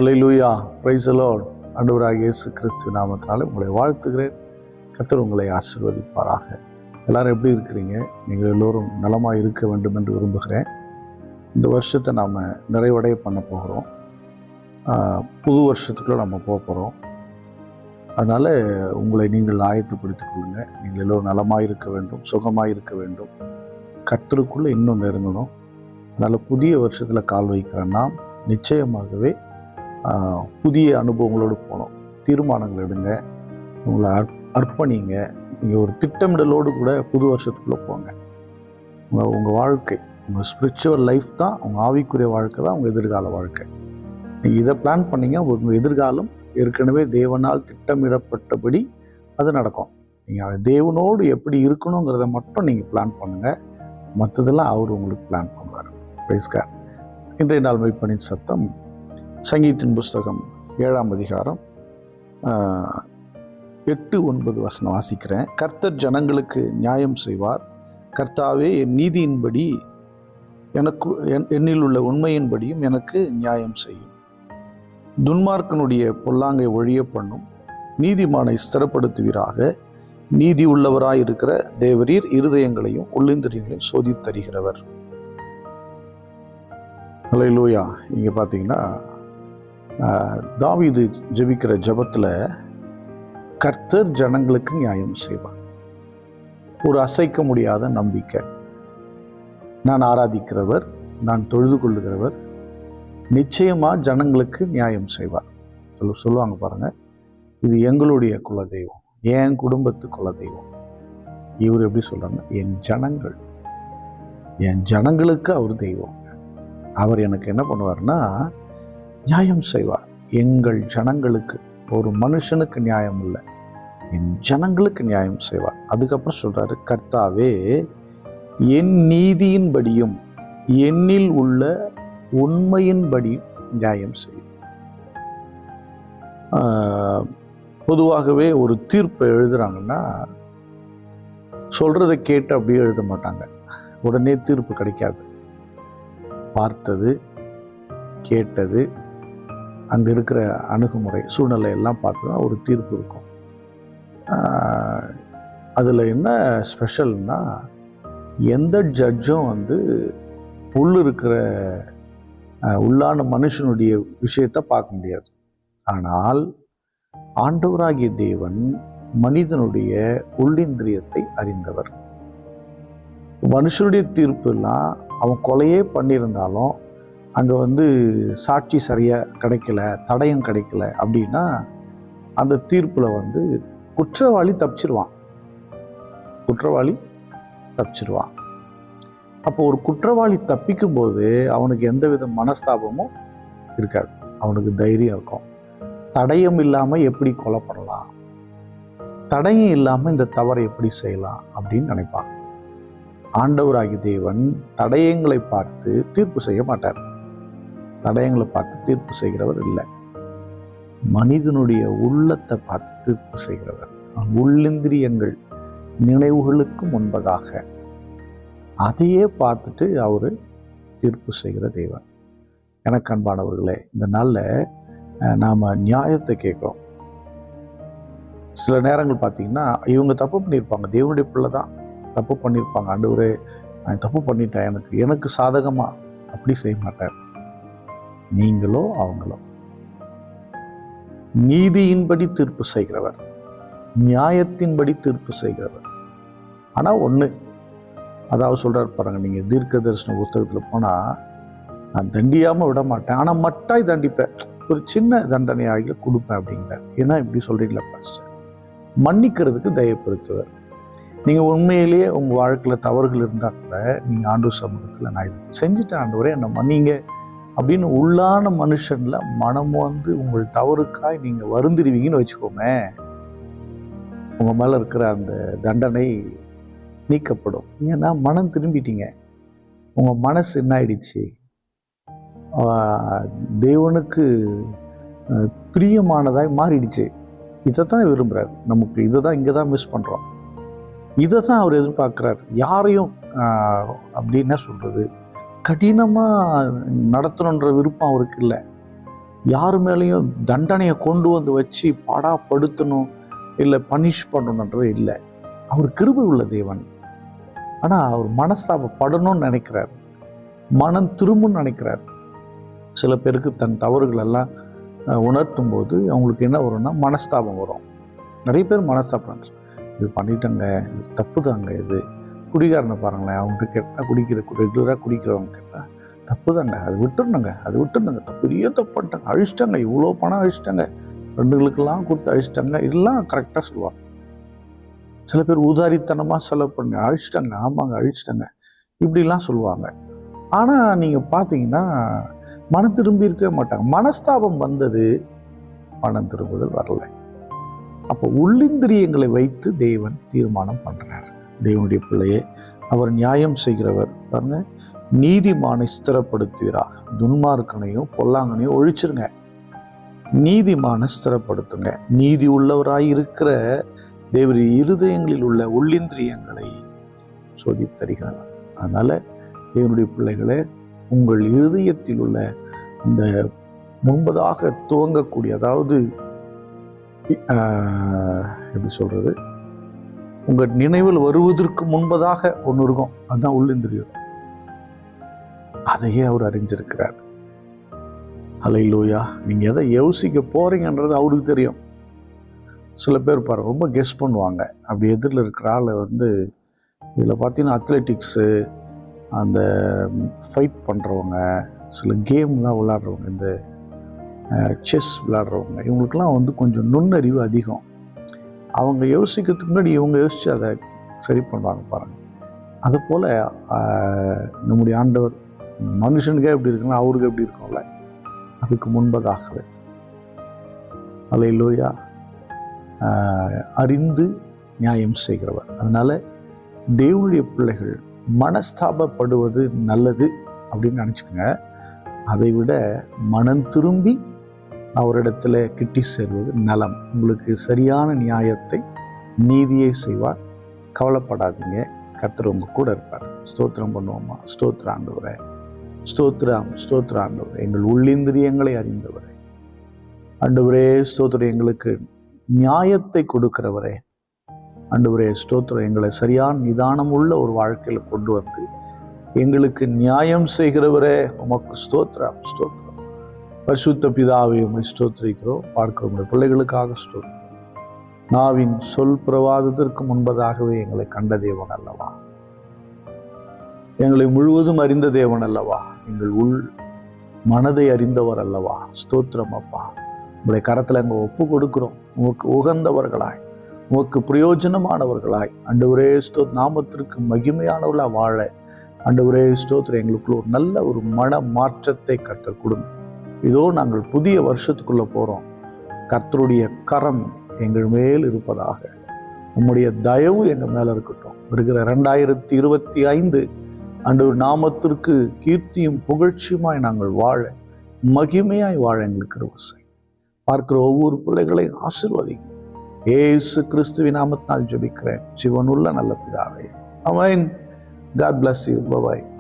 Hallelujah, praise the Lord. ஆண்டவராகிய இயேசு கிறிஸ்து நாமத்தினாலே உங்களை வாழ்த்துகிறேன். கர்த்தர் உங்களை ஆசீர்வதிப்பாராக. எல்லாரும் எப்படி இருக்கிறீங்க? நீங்கள் எல்லோரும் நலமாக இருக்க வேண்டும் என்று விரும்புகிறேன். இந்த வருஷத்தை நாம் நிறைவடைய பண்ண போகிறோம். புது வருஷத்துக்குள்ளே நம்ம போக போகிறோம். அதனால் உங்களை நீங்கள் ஆயத்தப்படுத்திக் கொள்ளுங்கள். நீங்கள் எல்லோரும் நலமாக இருக்க வேண்டும், சுகமாக இருக்க வேண்டும், கர்த்தருக்குள்ளே இன்னும் நெருங்கணும். அதனால் புதிய வருஷத்தில் கால் வைக்கிறேன்னா நிச்சயமாகவே புதிய அனுபவங்களோடு போகணும். தீர்மானங்கள் எடுங்க, உங்களை அர்ப்பணிங்க. நீங்கள் ஒரு திட்டமிடலோடு கூட புது வருஷத்துக்குள்ளே போங்க. உங்கள் வாழ்க்கை, உங்கள் ஸ்பிரிச்சுவல் லைஃப் தான், உங்கள் ஆவிக்குரிய வாழ்க்கை தான் உங்கள் எதிர்கால வாழ்க்கை. நீங்கள் இதை பிளான் பண்ணிங்க, உங்கள் எதிர்காலம் ஏற்கனவே தேவனால் திட்டமிடப்பட்டபடி அது நடக்கும். நீங்கள் தேவனோடு எப்படி இருக்கணுங்கிறத மட்டும் நீங்கள் பிளான் பண்ணுங்கள். மற்றதெல்லாம் அவர் உங்களுக்கு பிளான் பண்ணுவார். Price card. இன்றைய நாள் மெய்ப்பனின் சத்தம் சங்கீதத்தின் புஸ்தகம் 7ஆம் அதிகாரம் 8-9 வசனம் வாசிக்கிறேன். கர்த்தர் ஜனங்களுக்கு நியாயம் செய்வார். கர்த்தாவே, என் நீதியின்படி எனக்கு என்னில் உள்ள உண்மையின்படியும் எனக்கு நியாயம் செய்யும். துன்மார்க்கனுடைய பொல்லாங்கை ஒழிய பண்ணும். நீதிமானை ஸ்திரப்படுத்துவீராக. நீதி உள்ளவராய் இருக்கிற தேவரீர் இருதயங்களையும் உள்ளிந்திரியங்களையும் சோதித்தருகிறவர். ஹல்லேலூயா. இங்கே பார்த்தீங்கன்னா தாவீது ஜெபிக்கிற ஜெபத்தில் கர்த்தர் ஜனங்களுக்கு நியாயம் செய்வார். ஒரு அசைக்க முடியாத நம்பிக்கை. நான் ஆராதிக்கிறவர், நான் தொழுது கொள்ளுகிறவர், நிச்சயமாக ஜனங்களுக்கு நியாயம் செய்வார். சொல்லுவாங்க பாருங்க, இது எங்களுடைய குலதெய்வம், என் குடும்பத்து குலதெய்வம். இவர் எப்படி சொல்றாங்க? என் ஜனங்கள், என் ஜனங்களுக்கு அவர் தெய்வம். அவர் எனக்கு என்ன பண்ணுவார்னா நியாயம் செய்வார். எங்கள் ஜனங்களுக்கு, ஒரு மனுஷனுக்கு நியாயம் இல்லை, என் ஜனங்களுக்கு நியாயம் செய்வார். அதுக்கப்புறம் சொல்றாரு, கர்த்தாவே, என் நீதியின்படியும் என்னில் உள்ள உண்மையின்படி நியாயம் செய்யும். பொதுவாகவே ஒரு தீர்ப்பை எழுதுறாங்கன்னா சொல்றதை கேட்டு அப்படியே எழுத மாட்டாங்க. உடனே தீர்ப்பு கிடைக்காது. பார்த்தது, கேட்டது, அங்கே இருக்கிற அணுகுமுறை, சூழ்நிலை எல்லாம் பார்த்து தான் ஒரு தீர்ப்பு இருக்கும். அதில் என்ன ஸ்பெஷல்னா, எந்த ஜட்ஜும் இருக்கிற உள்ளான மனுஷனுடைய விஷயத்தை பார்க்க முடியாது. ஆனால் ஆண்டவராகிய தேவன் மனிதனுடைய உள்ளிந்திரியத்தை அறிந்தவர். மனுஷனுடைய தீர்ப்புலாம் அவன் கொலையே பண்ணியிருந்தாலும் அங்கே சாட்சி சரியாக கிடைக்கல, தடயம் கிடைக்கல அப்படின்னா அந்த தீர்ப்பில் குற்றவாளி தப்பிச்சிருவான். அப்போ ஒரு குற்றவாளி தப்பிக்கும் போது அவனுக்கு எந்த வித மனஸ்தாபமும் இருக்காது. அவனுக்கு தைரியம் இருக்கும். தடயம் இல்லாமல் எப்படி கொலை பண்ணலாம், தடயம் இல்லாமல் இந்த தவறை எப்படி செய்யலாம் அப்படின்னு நினைப்பான். ஆண்டவராகிய தேவன் தடயங்களை பார்த்து தீர்ப்பு செய்ய மாட்டார். தடயங்களை பார்த்து தீர்ப்பு செய்கிறவர் இல்லை. மனிதனுடைய உள்ளத்தை பார்த்து தீர்ப்பு செய்கிறவர். உள்ளிந்திரியங்கள் நினைவுகளுக்கு முன்பதாக அதையே பார்த்துட்டு அவர் தீர்ப்பு செய்கிற தேவன். எனக்கு அன்பானவர்களே, இந்த நாளில் நாம் நியாயத்தை கேட்குறோம். சில நேரங்கள் பார்த்தீங்கன்னா இவங்க தப்பு பண்ணியிருப்பாங்க, தேவனுடைய பிள்ளை தான் தப்பு பண்ணியிருப்பாங்க. ஆண்டவரே, நான் தப்பு பண்ணிட்டேன், எனக்கு சாதகமாக அப்படி செய்ய மாட்டார். நீங்களோ அவங்களோ நீதியின்படி தீர்ப்பு செய்கிறவர், நியாயத்தின்படி தீர்ப்பு செய்கிறவர். ஆனால் ஒன்று, அதாவது சொல்கிறார் பாருங்க, நீங்கள் தீர்க்க தரிசன புத்தகத்தில் போனால், நான் தண்டியாமல் விட மாட்டேன், ஆனால் மட்டாய் தண்டிப்பேன், ஒரு சின்ன தண்டனையாக கொடுப்பேன் அப்படிங்கிறார். ஏன்னா இப்படி சொல்கிறீங்களா பாஸ்டர்? மன்னிக்கிறதுக்கு தயப்படுத்துவர். நீங்கள் உண்மையிலேயே உங்கள் வாழ்க்கையில் தவறுகள் இருந்தால் கூட நீங்கள் ஆண்டவர் சமூகத்தில், நான் இது செஞ்சுட்டேன் ஆண்டவரே, என்னை மன்னிங்க அப்படின்னு உள்ளான மனுஷன்ல மனம் உங்கள் தவறுக்காய் நீங்கள் வருந்திருவீங்கன்னு வச்சுக்கோங்க. உங்கள் மேலே இருக்கிற அந்த தண்டனை நீக்கப்படும். ஏன்னா மனம் திரும்பிட்டீங்க. உங்கள் மனசு என்ன ஆயிடுச்சு? தேவனுக்கு பிரியமானதாய் மாறிடுச்சு. இதை தான் விரும்புகிறார். நமக்கு இதை தான் இங்கே தான் மிஸ் பண்ணுறோம். இதை தான் அவர் எதிர்பார்க்குறார். யாரையும் அப்படி என்ன சொல்கிறது, கடினமாக நடத்தணுன்ற விருப்பம் அவருக்கு இல்லை. யார் மேலேயும் தண்டனையை கொண்டு வந்து வச்சு பாடாப்படுத்தணும் இல்லை பனிஷ் பண்ணணுன்றது இல்லை. அவர் கிருபை உள்ள தேவன். ஆனால் அவர் மனஸ்தாபப்படணும்னு நினைக்கிறார், மனம் திரும்புன்னு நினைக்கிறார். சில பேருக்கு தன் தவறுகள் எல்லாம் உணர்த்தும் போது அவங்களுக்கு என்ன வரும்னா மனஸ்தாபம் வரும். நிறைய பேர் மனஸ்தாபம், இது பண்ணிட்டங்க, இது தப்பு தாங்க, இது குடிகாரனை பாருங்களேன், அவங்க கேட்டால் ரெகுலராக குடிக்கிறவங்க கேட்டால் தப்பு தாங்க, அது விட்டுருணுங்க, பெரிய தப்பு பண்ணிட்டாங்க, அழிச்சிட்டாங்க, இவ்வளோ பணம் அழிச்சிட்டாங்க, ஃப்ரெண்டுகளுக்கெல்லாம் கொடுத்து அழிச்சிட்டாங்க, இதெல்லாம் கரெக்டாக சொல்லுவாங்க. சில பேர் உதாரித்தனமாக செலவு பண்ணி அழிச்சிட்டாங்க, ஆமாங்க அழிச்சிட்டாங்க, இப்படிலாம் சொல்லுவாங்க. ஆனால் நீங்கள் பார்த்தீங்கன்னா மனம் திரும்பி இருக்கவே மாட்டாங்க. மனஸ்தாபம் வந்தது, மனம் திரும்புதல் வரலை. அப்போ உள்ளிந்திரியங்களை வைத்து தேவன் தீர்மானம் பண்ணுறார். தேவனுடைய பிள்ளையே, அவர் நியாயம் செய்கிறவர். பாருங்க, நீதிமானை ஸ்திரப்படுத்துவீராக. துன்மார்க்கனையும் பொல்லாங்கனையும் ஒழிச்சிருங்க, நீதிமான ஸ்திரப்படுத்துங்க. நீதி உள்ளவராய் இருக்கிற தேவனுடைய இருதயங்களில் உள்ள உள்ளிந்திரியங்களை சோதித்தருகிறார். அதனால தேவனுடைய பிள்ளைகளே, உங்கள் இருதயத்தில் உள்ள இந்த முன்பதாக துவங்கக்கூடிய, அதாவது எப்படி சொல்றது, உங்க நினைவில் வருவதற்கு முன்பதாக ஒன்று இருக்கும், அதுதான் உள்ளிந்திரியம். அதையே அவர் அறிஞ்சிருக்கிறார். ஹல்லேலூயா. நீங்க எதை யோசிக்க போறீங்கன்றது அவருக்கு தெரியும். சில பேர் பாருங்க, ரொம்ப கெஸ் பண்ணுவாங்க. அப்படி எதிரில் இருக்கிற ஆளை இதில் பார்த்தீங்கன்னா அத்லெட்டிக்ஸு, அந்த ஃபைட் பண்ணுறவங்க, சில கேம்லாம் விளையாடுறவங்க, இந்த செஸ் விளையாடுறவங்க, இவங்களுக்கெல்லாம் கொஞ்சம் நுண்ணறிவு அதிகம். அவங்க யோசிக்கிறதுக்கு முன்னாடி இவங்க யோசித்து அதை சரி பண்ணுவாங்க பாருங்கள். அதுபோல் நம்முடைய ஆண்டவர் மனுஷனுக்கே எப்படி இருக்குன்னா அவருக்கு எப்படி இருக்கும்ல, அதுக்கு முன்பதாகவே அல்லேலூயா அறிந்து நியாயம் செய்கிறவர். அதனால் தேவனுடைய பிள்ளைகள் மனஸ்தாபப்படுவது நல்லது அப்படின்னு நினச்சிக்கோங்க. அதை விட மனம் திரும்பி அவரிடத்துல கிட்டி சேர்வது நலம். உங்களுக்கு சரியான நியாயத்தை, நீதியை செய்வார். கவலைப்படாதீங்க, கர்த்தர் உங்க கூட இருப்பார். ஸ்தோத்திரம் பண்ணுவோமா? ஸ்தோத்திர ஆண்டவரே, ஸ்தோத்திர ஆண்டவரே, எங்கள் உள்ளிந்திரியங்களை அறிந்தவரே, ஆண்டவரே ஸ்தோத்திரம், எங்களுக்கு நியாயத்தை கொடுக்கிறவரே, ஆண்டவரே ஸ்தோத்திரம், எங்களை சரியான நிதானம் உள்ள ஒரு வாழ்க்கையில கொண்டு வந்து எங்களுக்கு நியாயம் செய்கிறவரே, உமக்கு ஸ்தோத்திரம். பரிசுத்த பிதாவை உம்மை ஸ்தோத்திரிக்கிறோம். பார்க்கிற உங்களுடைய பிள்ளைகளுக்காக ஸ்தோத்திரம். நாவின் சொல் பிரவாதத்திற்கு முன்பதாகவே எங்களை கண்ட தேவன் அல்லவா, எங்களை முழுவதும் அறிந்த தேவன் அல்லவா, எங்கள் உள் மனதை அறிந்தவர் அல்லவா. ஸ்தோத்திரம் அப்பா. உங்களுடைய கரத்தில் அங்கே ஒப்பு கொடுக்கிறோம். உமக்கு உகந்தவர்களாய், உமக்கு பிரயோஜனமானவர்களாய், ஆண்டவரே ஸ்தோத்திர நாமத்திற்கு மகிமையானவர்களா வாழ, ஆண்டவரே ஸ்தோத்திரம், எங்களுக்குள்ள ஒரு நல்ல ஒரு மன மாற்றத்தை கற்றுக் கொடுங்க. இதோ நாங்கள் புதிய வருஷத்துக்குள்ள போறோம். கர்த்தருடைய கரம் எங்கள் மேல் இருப்பதாக, உம்முடைய தயவு எங்கள் மேல இருக்கட்டும். வருகிற 2025 ஆண்டவர் நாமத்திற்கு கீர்த்தியும் புகழ்ச்சியுமாய் நாங்கள் வாழ, மகிமையாய் வாழ எங்களுக்கு கிருபை. பார்க்கிற ஒவ்வொரு பிள்ளைகளையும் ஆசீர்வதிங்க. இயேசு கிறிஸ்துவின் நாமத்தினால் ஜெபிக்கிறேன், ஜீவனுள்ள நல்ல பிதாவே. ஆமென். God bless you. Bye bye.